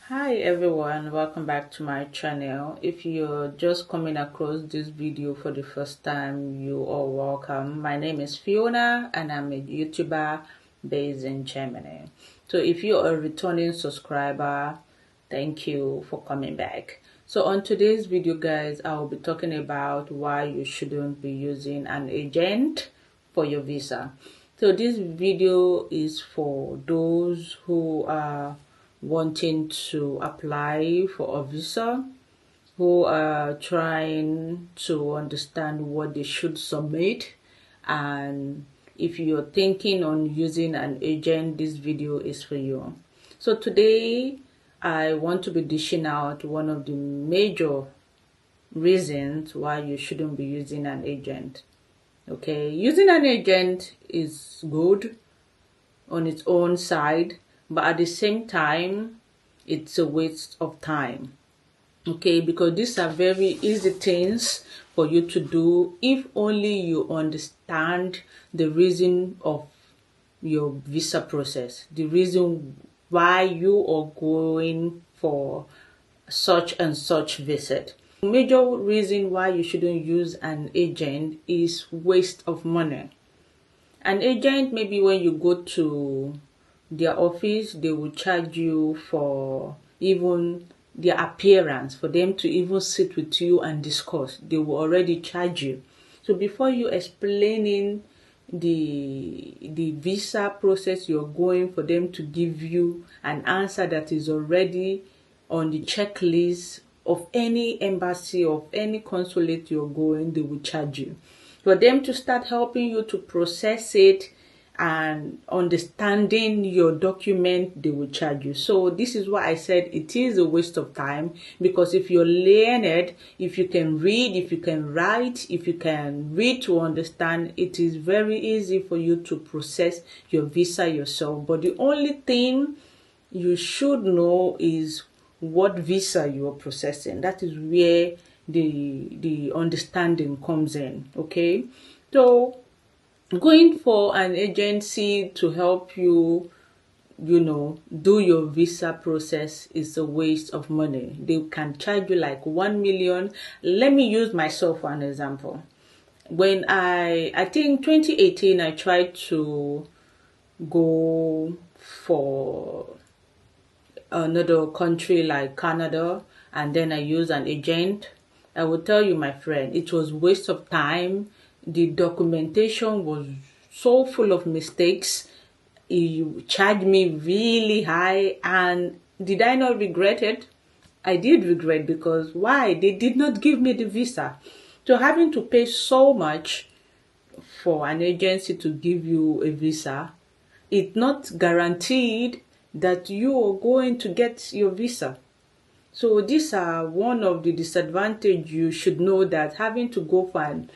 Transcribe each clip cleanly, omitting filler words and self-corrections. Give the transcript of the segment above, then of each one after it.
Hi everyone, welcome back to my channel. If you're just coming across this video for the first time, you are welcome. My name is Fiona and I'm a YouTuber based in Germany. So if you're a returning subscriber, thank you for coming back. So on today's video guys, I will be talking about why you shouldn't be using an agent for your visa. So this video is for those who are wanting to apply for a visa, who are trying to understand what they should submit, and if you're thinking on using an agent, this video is for you. So today I want to be dishing out one of the major reasons why you shouldn't be using an agent. Okay, using an agent is good on its own side, but at the same time it's a waste of time. Okay, because these are very easy things for you to do if only you understand the reason of your visa process, the reason why you are going for such and such visit. Major reason why you shouldn't use an agent is waste of money. An agent, maybe when you go to their office, they will charge you for even their appearance, for them to even sit with you and discuss. They will already charge you. So before you explaining the visa process you're going, for them to give you an answer that is already on the checklist of any embassy, of any consulate you're going, they will charge you. For them to start helping you to process it and understanding your document, they will charge you. So this is why I said it is a waste of time, because if you're learned, if you can read, if you can write, if you can read to understand, it is very easy for you to process your visa yourself. But the only thing you should know is what visa you are processing. That is where the understanding comes in. Okay, so going for an agency to help you do your visa process is a waste of money. They can charge you like 1 million. Let me use myself for an example. When I think 2018, I tried to go for another country like Canada, and then I use an agent. I will tell you, my friend, it was waste of time. The documentation was so full of mistakes. You charged me really high, and did I not regret it? I did regret, because why? They did not give me the visa. So having to pay so much for an agency to give you a visa, it's not guaranteed that you are going to get your visa. So these are one of the disadvantages. You should know that having to go for an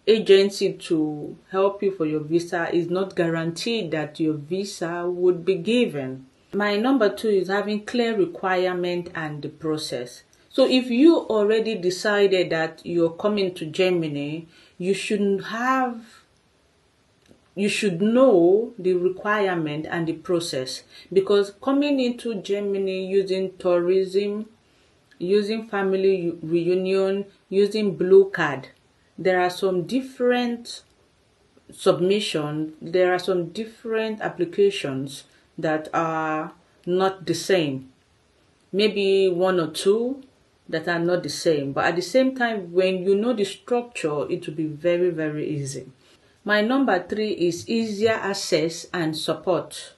agency to help you for your visa is not guaranteed that your visa would be given. My number 2 is having clear requirement and the process. So if you already decided that you're coming to Germany, you should know the requirement and the process, because coming into Germany using tourism, using family reunion, using blue card, there are some different submissions, there are some different applications that are not the same. Maybe 1 or 2 that are not the same, but at the same time, when you know the structure, it will be very, very easy. My number 3 is easier access and support.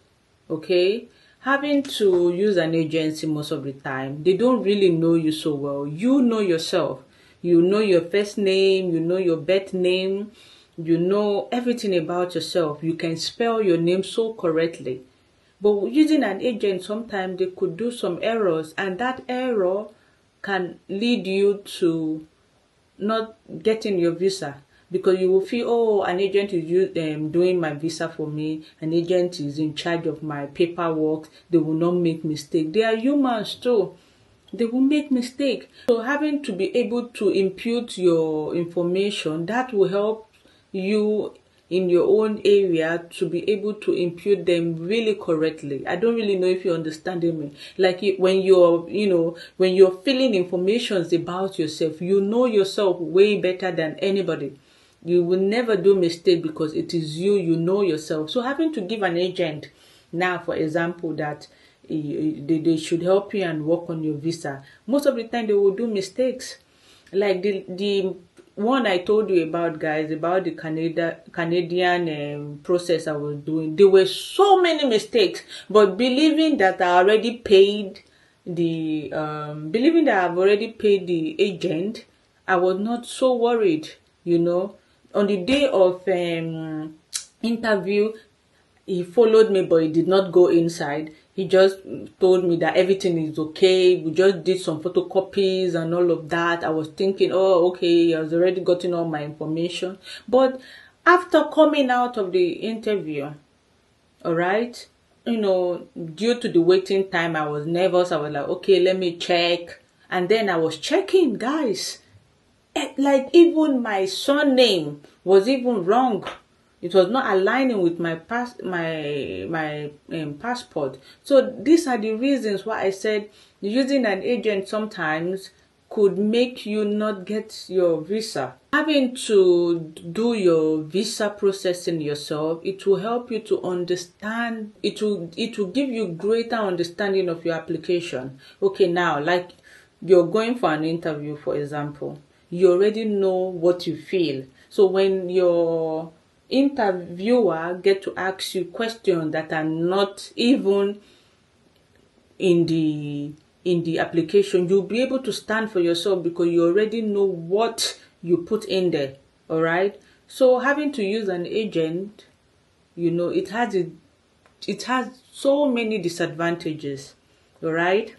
Okay, having to use an agency most of the time, they don't really know you so well. You know yourself. You know your first name, you know your birth name, you know everything about yourself. You can spell your name so correctly. But using an agent, sometimes they could do some errors, and that error can lead you to not getting your visa, because you will feel, oh, an agent is doing my visa for me, an agent is in charge of my paperwork, they will not make mistake. They are humans too, they will make mistake. So having to be able to impute your information, that will help you in your own area to be able to impute them really correctly. I don't really know if you're understanding me. Like when you're, when you're filling informations about yourself, you know yourself way better than anybody. You will never do mistake because it is you, you know yourself. So having to give an agent now, for example, that they should help you and work on your visa, most of the time they will do mistakes. Like the one I told you about, guys, about the Canadian process I was doing, there were so many mistakes, but believing that I already paid believing that I've already paid the agent, I was not so worried, On the day of interview, he followed me, but he did not go inside. He just told me that everything is okay. We just did some photocopies and all of that. I was thinking, oh, okay, he has already gotten all my information. But after coming out of the interview, all right, due to the waiting time, I was nervous. I was like, okay, let me check. And then I was checking, guys. Like even my surname was even wrong. It was not aligning with my passport. So these are the reasons why I said using an agent sometimes could make you not get your visa. Having to do your visa processing yourself, it will help you to understand. It will give you greater understanding of your application. Okay, now like you're going for an interview, for example, you already know what you feel. So when your interviewer get to ask you questions that are not even in the application, you'll be able to stand for yourself because you already know what you put in there. All right. So having to use an agent, it has so many disadvantages. All right.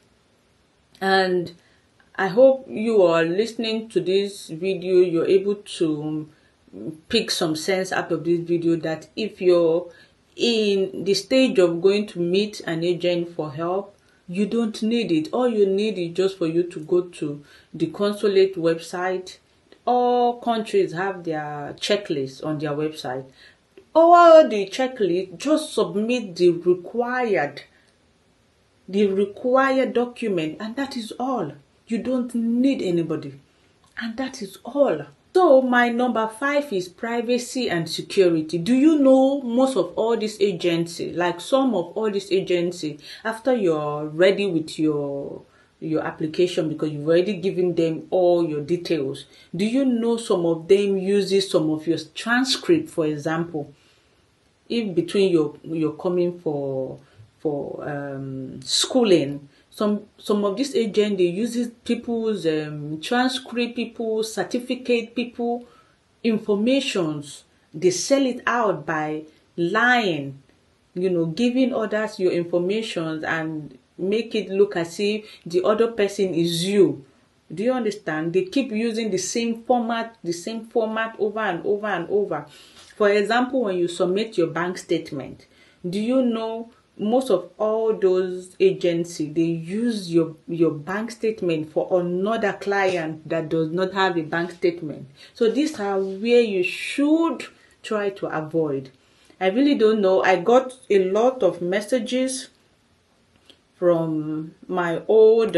And I hope you are listening to this video, you're able to pick some sense out of this video, that if you're in the stage of going to meet an agent for help, you don't need it. All you need is just for you to go to the consulate website. All countries have their checklist on their website. All the checklist, just submit the required document, and that is all. You don't need anybody, and that is all. So my number 5 is privacy and security. Do you know most of all these agencies, like some of all these agencies, after you're ready with your application because you've already given them all your details, do you know some of them uses some of your transcript? For example, if between you're coming for schooling, some of these agents, they uses people's transcript, people's certificate, people informations. They sell it out by lying, giving others your information and make it look as if the other person is you. Do you understand? They keep using the same format over and over and over. For example, when you submit your bank statement, do you know most of all those agencies, they use your bank statement for another client that does not have a bank statement? So these are where you should try to avoid. I really don't know. I got a lot of messages from my old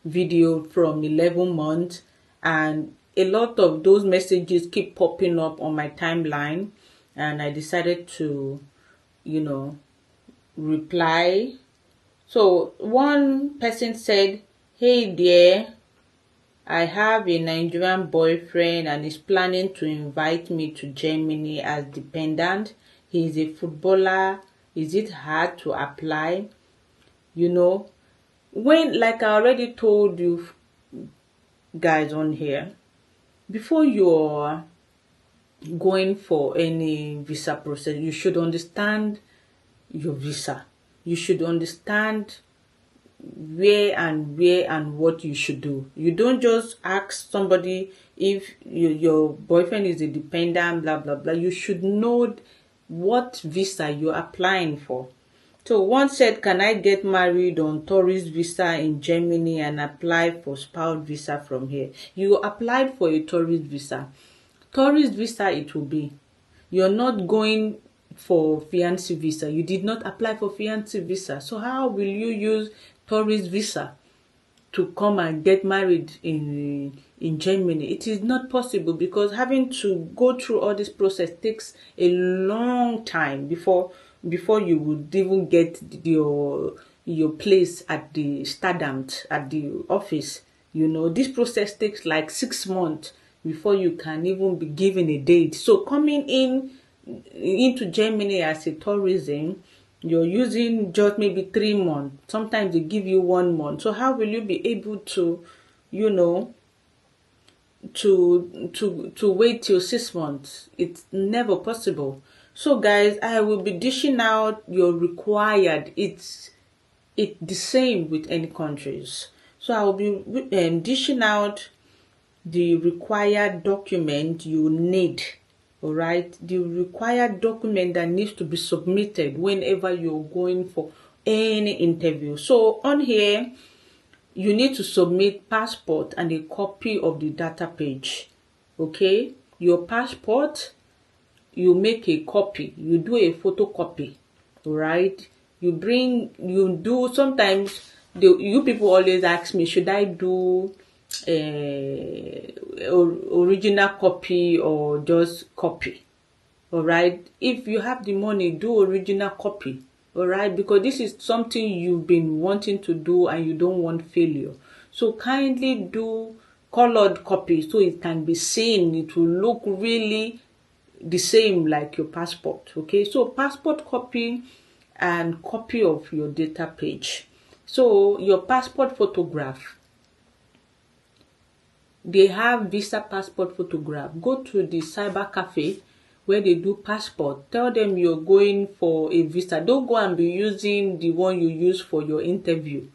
video from 11 months, and a lot of those messages keep popping up on my timeline, and I decided to reply. So one person said, "Hey dear, I have a Nigerian boyfriend and is planning to invite me to Germany as dependent. He is a footballer. Is it hard to apply?" When, like I already told you guys on here, before you're going for any visa process, you should understand your visa. You should understand where and what you should do. You don't just ask somebody if your boyfriend is a dependent, blah blah blah. You should know what visa you're applying for. So one said, can I get married on tourist visa in Germany and apply for spouse visa from here? You applied for a tourist visa. Tourist visa it will be. You're not going for fiancé visa. You did not apply for fiancé visa. So how will you use tourist visa to come and get married in Germany? It is not possible, because having to go through all this process takes a long time before you would even get your place at the Stadamt, at the office. You know, this process takes like 6 months before you can even be given a date. So coming into Germany as a tourism, you're using just maybe 3 months. Sometimes they give you 1 month. So how will you be able to, you know, to wait till 6 months? It's never possible. So guys, I will be dishing out your required. It's the same with any countries. So I will be dishing out the required document you need. All right, the required document that needs to be submitted whenever you're going for any interview. So on here, you need to submit passport and a copy of the data page. Okay, your passport, you make a copy, you do a photocopy. All right, you do sometimes. You people always ask me, should I do original copy or just copy? All right, if you have the money, do original copy. All right, because this is something you've been wanting to do and you don't want failure. So kindly do colored copy so it can be seen. It will look really the same like your passport. Okay, so passport copy and copy of your data page. So your passport photograph, they have Visa passport photograph. Go to the cyber cafe where they do passport. Tell them you're going for a visa. Don't go and be using the one you use for your interview.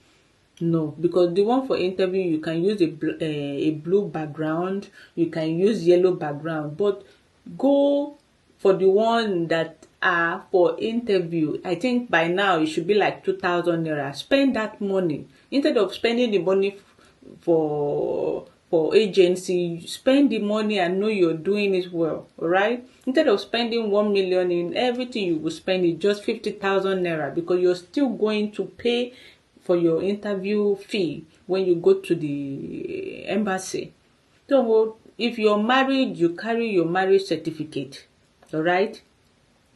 No, because the one for interview, you can use a blue background, you can use yellow background, but go for the one that are for interview. I think by now it should be like 2,000 naira. Spend that money instead of spending the money for agency. Spend the money and know you're doing it well. All right, instead of spending 1 million in everything, you will spend it just 50,000 naira, because you're still going to pay for your interview fee when you go to the embassy. So if you're married, you carry your marriage certificate. All right,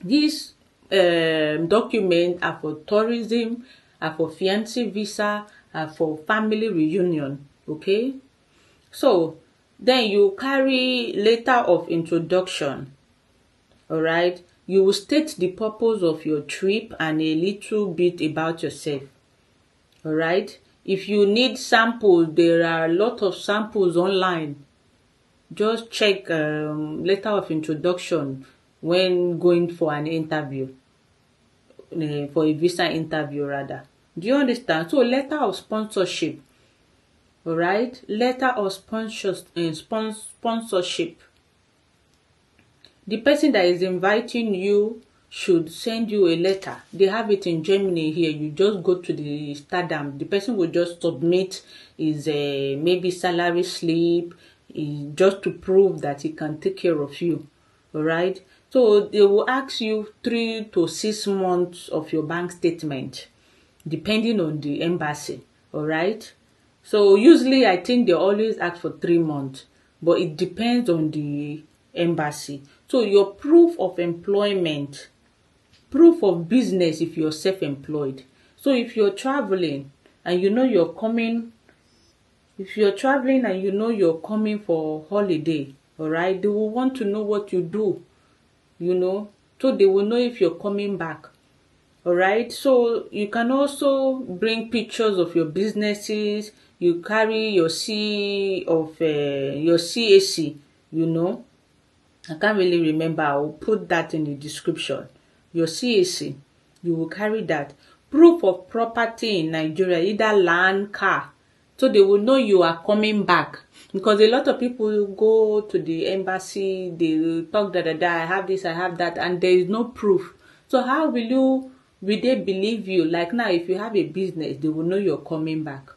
these documents are for tourism, are for fiancé visa, are for family reunion. Okay, so then you carry letter of introduction. All right, you will state the purpose of your trip and a little bit about yourself. All right, if you need samples, there are a lot of samples online. Just check letter of introduction when going for an interview, for a visa interview rather. Do you understand? So letter of sponsorship. All right, letter of sponsorship. The person that is inviting you should send you a letter. They have it in Germany here. You just go to the Stadium. The person will just submit his maybe salary slip, just to prove that he can take care of you. All right. So they will ask you 3 to 6 months of your bank statement, depending on the embassy. All right. So usually I think they always ask for 3 months, but it depends on the embassy. So your proof of employment, proof of business if you're self-employed. So if you're traveling and you know you're coming, for holiday, all right, they will want to know what you do, so they will know if you're coming back. All right, so you can also bring pictures of your businesses. You carry your your CAC, I can't really remember. I will put that in the description. Your CAC, you will carry that. Proof of property in Nigeria, either land, car, so they will know you are coming back. Because a lot of people go to the embassy, they talk I have this, I have that, and there is no proof. So how will you will they believe you? Like now, if you have a business, they will know you're coming back.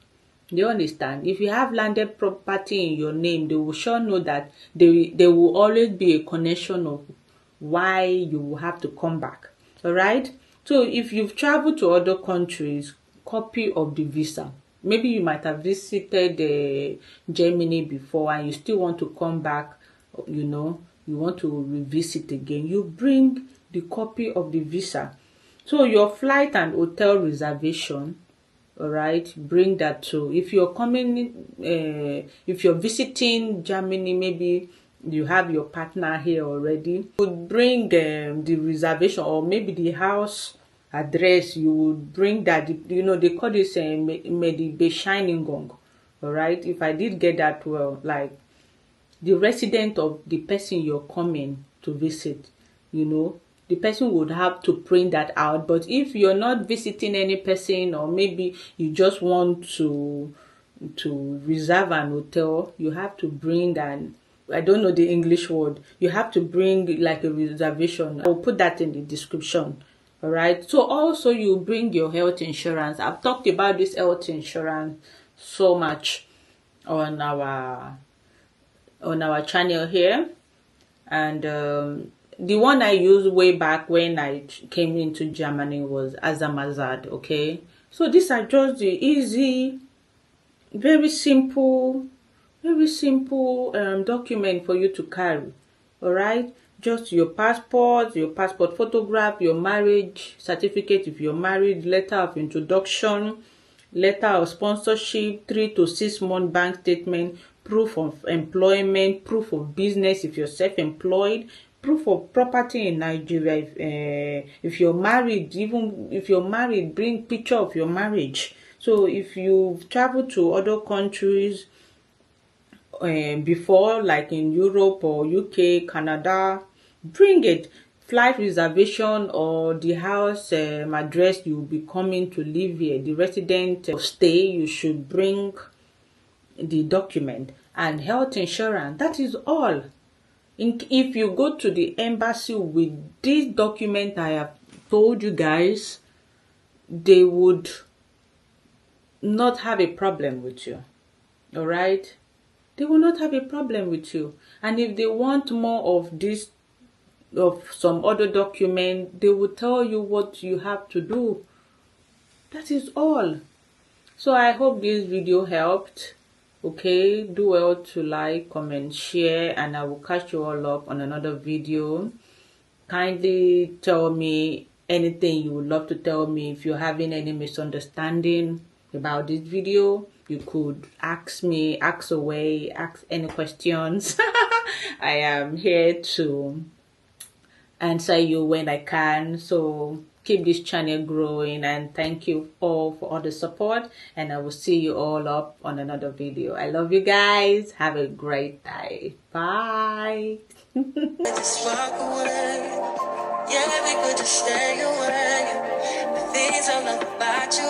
Do you understand? If you have landed property in your name, they will sure know that there will always be a connection of why you will have to come back. All right. So if you've traveled to other countries, copy of the visa. Maybe you might have visited Germany before and you still want to come back, you want to revisit again. You bring the copy of the visa. So your flight and hotel reservation, all right, bring that too. If you're coming, if you're visiting Germany, maybe you have your partner here already, you would bring the reservation, or maybe the house address. You would bring that. They call this Bescheinigung. All right. If I did get that well, like the resident of the person you're coming to visit, the person would have to print that out. But if you're not visiting any person, or maybe you just want to reserve an hotel, you have to bring I don't know the English word. You have to bring like a reservation. I'll put that in the description. All right. So also you bring your health insurance. I've talked about this health insurance so much on our channel here, and the one I used way back when I came into Germany was Azamazad. Okay, so these are just the easy, very simple document for you to carry. All right, just your passport photograph, your marriage certificate if you're married, letter of introduction, letter of sponsorship, 3 to 6 month bank statement, proof of employment, proof of business if you're self-employed, proof of property in Nigeria. If you're married, even if you're married, bring picture of your marriage. So if you've traveled to other countries before, like in Europe or UK, Canada, bring it. Flight reservation or the house address you'll be coming to live here, the resident stay, you should bring the document, and health insurance. That is all. If you go to the embassy with this document I have told you guys, they would not have a problem with you. All right, they will not have a problem with you. And if they want more of this, of some other document, they will tell you what you have to do. That is all. So I hope this video helped. Okay, do well to like, comment, share, and I will catch you all up on another video. Kindly tell me anything you would love to tell me. If you're having any misunderstanding about this video, you could ask me, ask away, ask any questions. I am here to answer you when I can. So keep this channel growing, and thank you all for all the support, and I will see you all up on another video. I love you guys. Have a great day. Bye. Just walk away. Yeah, we could just stay away. The things I love about you